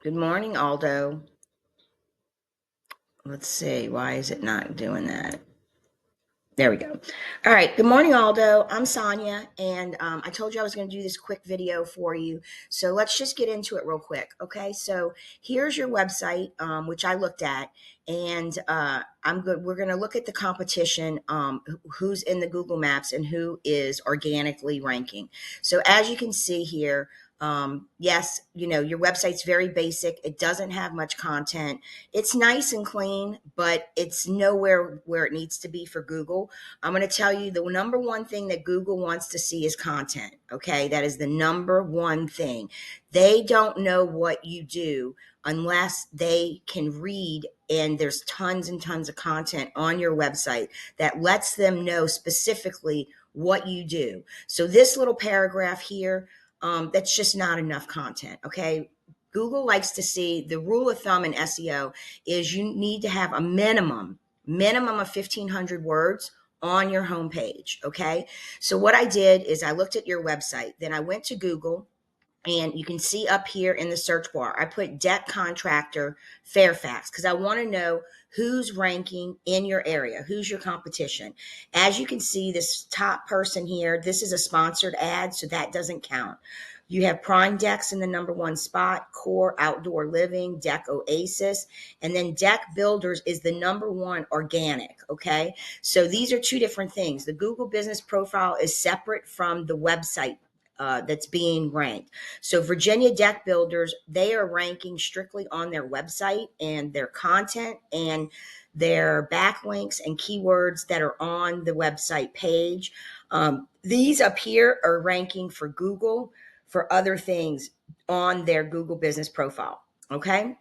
Good morning, Aldo. Let's see. Why is it not doing that? There we go. All right. Good morning, Aldo. I'm Sonia, and I told you I was going to do this quick video for you. So let's just get into it real quick. Okay. So here's your website, which I looked at, and I'm good. We're going to look at the competition, who's in the Google Maps and who is organically ranking. So as you can see here, yes, your website's very basic. It doesn't have much content. It's nice and clean, but it's nowhere where it needs to be for Google. I'm going to tell you the number one thing that Google wants to see is content. Okay. That is the number one thing. They don't know what you do unless they can read, and there's tons and tons of content on your website that lets them know specifically what you do. So this little paragraph here, that's just not enough content. Okay. Google likes to see, the rule of thumb in SEO is you need to have a minimum of 1,500 words on your homepage. Okay. So what I did is I looked at your website, then I went to Google, and you can see up here in the search bar, I put deck contractor Fairfax because I want to know who's ranking in your area, who's your competition. As you can see, this top person here, this is a sponsored ad, so that doesn't count. You have Prime Decks in the number one spot, Core Outdoor Living, Deck Oasis, and then Deck Builders is the number one organic. Okay. So these are two different things. The Google Business Profile is separate from the website that's being ranked. So Virginia Deck Builders, they are ranking strictly on their website and their content and their backlinks and keywords that are on the website page. These up here are ranking for Google for other things on their Google Business Profile. Okay.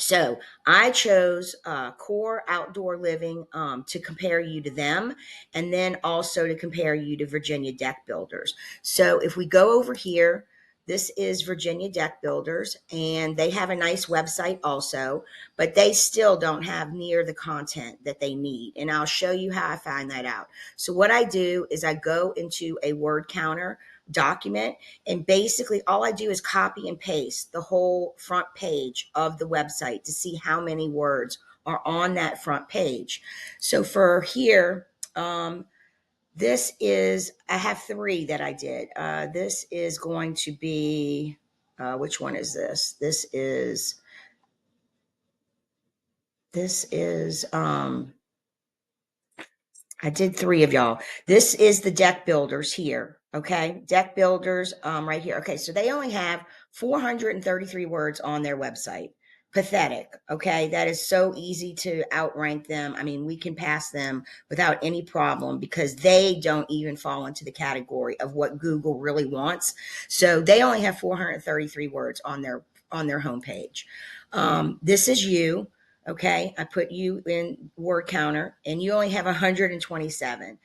So I chose Core Outdoor Living to compare you to them, and then also to compare you to Virginia Deck Builders. So if we go over here, this is Virginia Deck Builders, and they have a nice website also, but they still don't have near the content that they need. And I'll show you how I find that out. So what I do is I go into a word counter document, and basically all I do is copy and paste the whole front page of the website to see how many words are on that front page. So for here, this is, I have three that I did. This is going to be, which one is this? This is, I did three of y'all. This is the deck builders here. Okay. Deck builders, right here. Okay. So they only have 433 words on their website. Pathetic. Okay. That is so easy to outrank them. I mean, we can pass them without any problem because they don't even fall into the category of what Google really wants. So they only have 433 words on their homepage. This is you. Okay, I put you in word counter and you only have 127.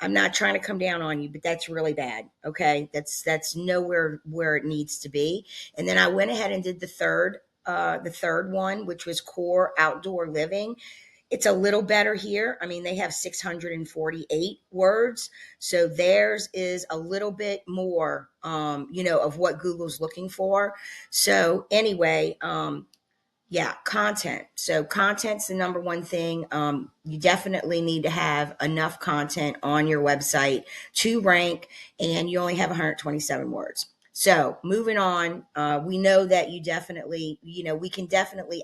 I'm not trying to come down on you, but that's really bad. Okay, that's nowhere where it needs to be. And then I went ahead and did the third one, which was Core Outdoor Living. It's a little better here. I mean, they have 648 words, so theirs is a little bit more, of what Google's looking for. So anyway, yeah, content. So content's the number one thing. You definitely need to have enough content on your website to rank, and you only have 127 words. So moving on, we know that you definitely, we can definitely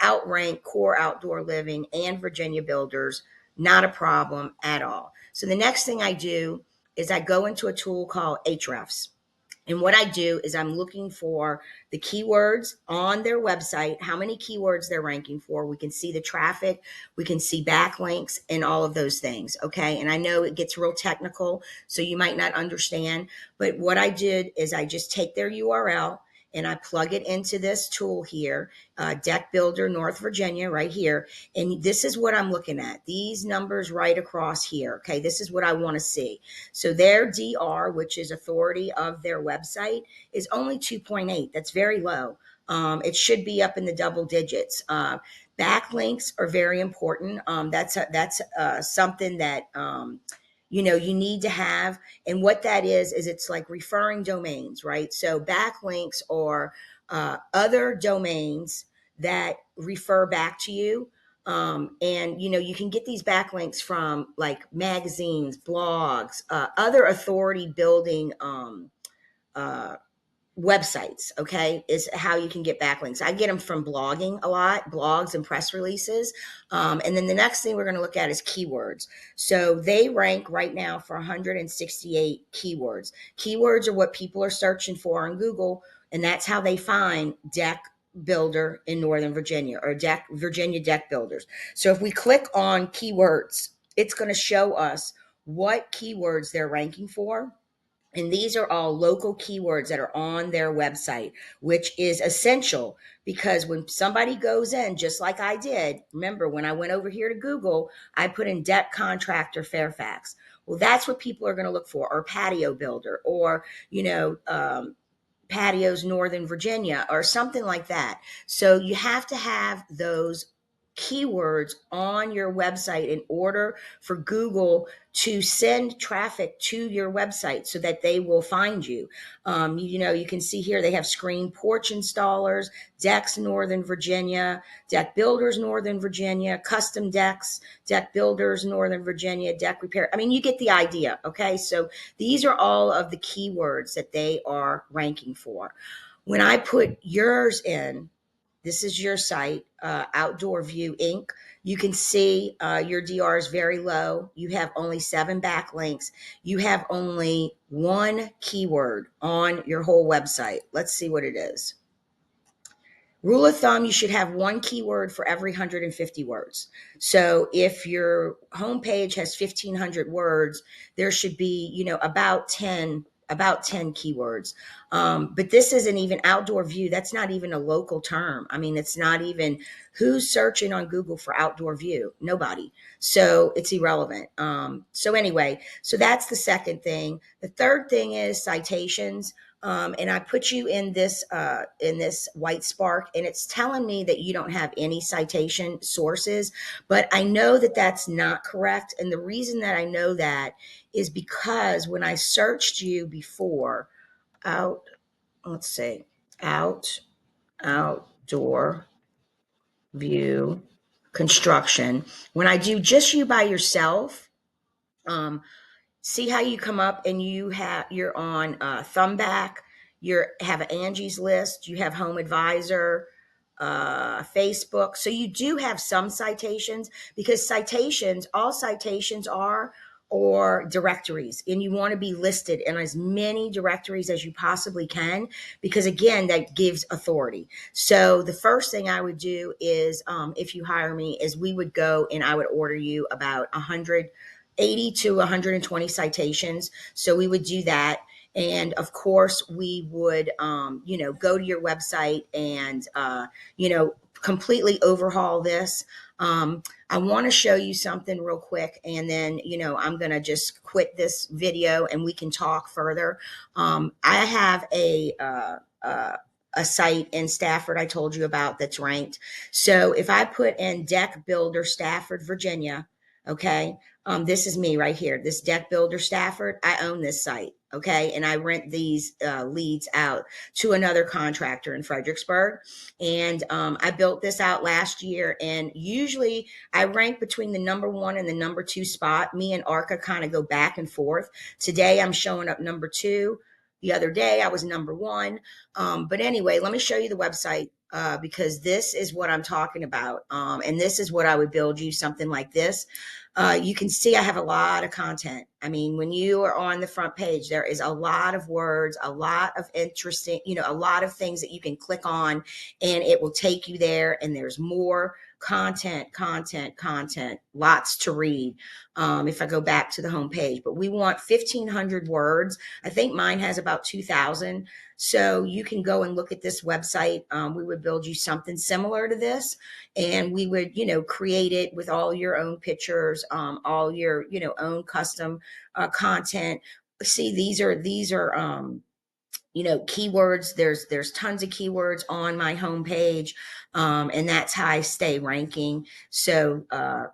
outrank Core Outdoor Living and Virginia Builders. Not a problem at all. So the next thing I do is I go into a tool called Ahrefs. And what I do is I'm looking for the keywords on their website, how many keywords they're ranking for. We can see the traffic, we can see backlinks, and all of those things. Okay. And I know it gets real technical, so you might not understand. But what I did is I just take their URL and I plug it into this tool here, Deck Builder North Virginia, right here. And this is what I'm looking at. These numbers right across here. Okay. This is what I want to see. So their DR, which is authority of their website, is only 2.8. That's very low. It should be up in the double digits. Backlinks are very important. That's something that you need to have. And what that is it's like referring domains, right? So backlinks are other domains that refer back to you. And you can get these backlinks from like magazines, blogs, other authority building uh, websites. Okay, is how you can get backlinks. I get them from blogging a lot, blogs and press releases. And then the next thing we're going to look at is keywords. So they rank right now for 168 keywords. Keywords are what people are searching for on Google, and that's how they find deck builder in Northern Virginia, or Virginia deck builders. So if we click on keywords, it's going to show us what keywords they're ranking for. And these are all local keywords that are on their website, which is essential, because when somebody goes in, just like I did, remember when I went over here to Google, I put in deck contractor Fairfax. Well, that's what people are going to look for, or patio builder, or, patios Northern Virginia, or something like that. So you have to have those keywords on your website in order for Google to send traffic to your website so that they will find you. You can see here they have screen porch installers, decks Northern Virginia, deck builders Northern Virginia, custom decks, deck builders Northern Virginia, deck repair. I mean, you get the idea. Okay, so these are all of the keywords that they are ranking for. When I put yours in, this is your site, Outdoor View Inc. You can see your DR is very low. You have only 7 backlinks. You have only one keyword on your whole website. Let's see what it is. Rule of thumb, you should have one keyword for every 150 words. So if your homepage has 1,500 words, there should be, about 10 keywords. But this isn't even outdoor view. That's not even a local term. I mean, it's not even, who's searching on Google for outdoor view? Nobody. So it's irrelevant. So anyway, so that's the second thing. The third thing is citations. And I put you in this white spark, and it's telling me that you don't have any citation sources, but I know that that's not correct. And the reason that I know that is because when I searched you before, out, let's see, outdoor view construction, when I do just you by yourself, um, see how you come up and you're on Thumbback, you have Angie's List, you have Home Advisor, Facebook. So you do have some citations, because all citations are, or directories, and you want to be listed in as many directories as you possibly can, because again, that gives authority. So the first thing I would do is, if you hire me, is we would go and I would order you about 180 to 120 citations. So we would do that. And of course, we would, go to your website and, completely overhaul this. I want to show you something real quick, and then, I'm going to just quit this video and we can talk further. I have a site in Stafford I told you about that's ranked. So if I put in Deck Builder Stafford, Virginia, okay, this is me right here. This Deck Builder Stafford, I own this site, okay, and I rent these leads out to another contractor in Fredericksburg. And I built this out last year, and usually I rank between the number 1 and the number 2 spot. Me and Arca kind of go back and forth. Today I'm showing up number 2. The other day I was number 1. But anyway, let me show you the website, because this is what I'm talking about. And this is what I would build you, something like this. You can see I have a lot of content. I mean, when you are on the front page, there is a lot of words, a lot of interesting, a lot of things that you can click on, and it will take you there. And there's more content, lots to read. If I go back to the home page, but we want 1,500 words. I think mine has about 2,000. So you can go and look at this website. We would build you something similar to this, and we would, create it with all your own pictures, all your, own custom content. See, these are keywords. There's tons of keywords on my homepage, and that's how I stay ranking. So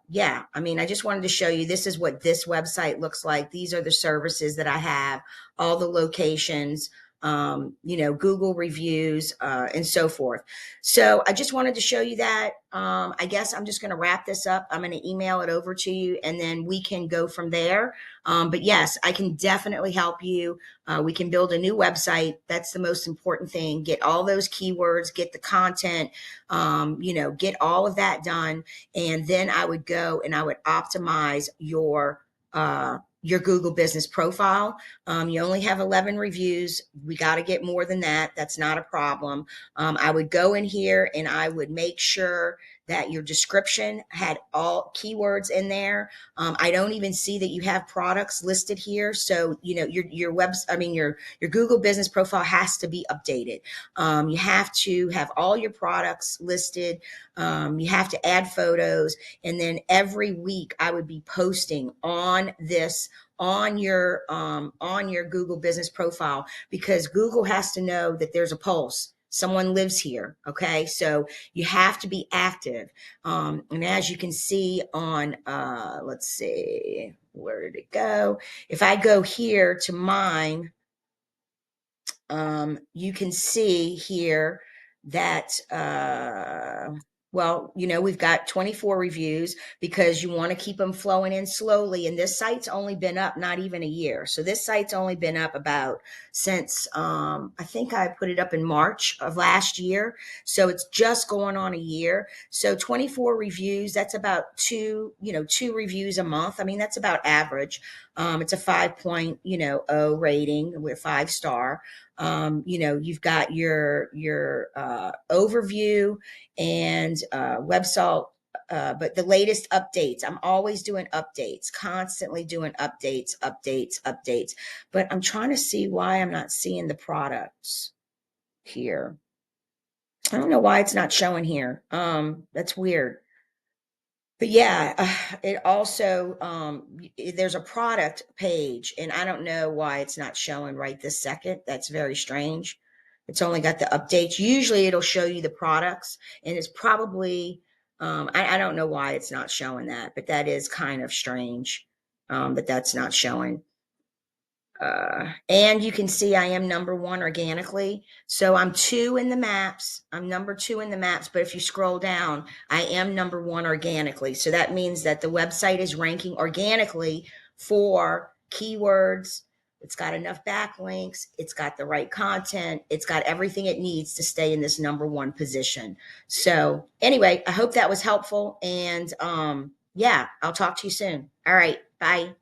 yeah, I mean, I just wanted to show you, this is what this website looks like. These are the services that I have, all the locations. Google reviews, and so forth. So I just wanted to show you that. I guess I'm just going to wrap this up. I'm going to email it over to you, and then we can go from there. But yes, I can definitely help you. We can build a new website. That's the most important thing. Get all those keywords, get the content, get all of that done. And then I would go and I would optimize your Google business profile. You only have 11 reviews. We got to get more than that. That's not a problem. I would go in here and I would make sure that your description had all keywords in there. I don't even see that you have products listed here. So, your Google business profile has to be updated. You have to have all your products listed. You have to add photos. And then every week I would be posting on this on your Google business profile, because Google has to know that there's a pulse. Someone lives here. Okay. So you have to be active. And as you can see on, let's see, where did it go? If I go here to mine, you can see here that, we've got 24 reviews because you want to keep them flowing in slowly. And this site's only been up not even a year. So this site's only been up about since, I think I put it up in March of last year. So it's just going on a year. So 24 reviews, that's about two reviews a month. I mean, that's about average. It's a 5.0 rating. We're 5-star. You've got your overview and website, but the latest updates. I'm always doing updates, constantly doing updates. But I'm trying to see why I'm not seeing the products here. I don't know why it's not showing here. That's weird. But yeah, it also, there's a product page, and I don't know why it's not showing right this second. That's very strange. It's only got the updates. Usually it'll show you the products, and it's probably, I don't know why it's not showing that, but that is kind of strange, that that's not showing. And you can see I am number one organically. So I'm two in the maps. I'm number two in the maps. But if you scroll down, I am number one organically. So that means that the website is ranking organically for keywords. It's got enough backlinks. It's got the right content. It's got everything it needs to stay in this number one position. So anyway, I hope that was helpful. And yeah, I'll talk to you soon. All right. Bye.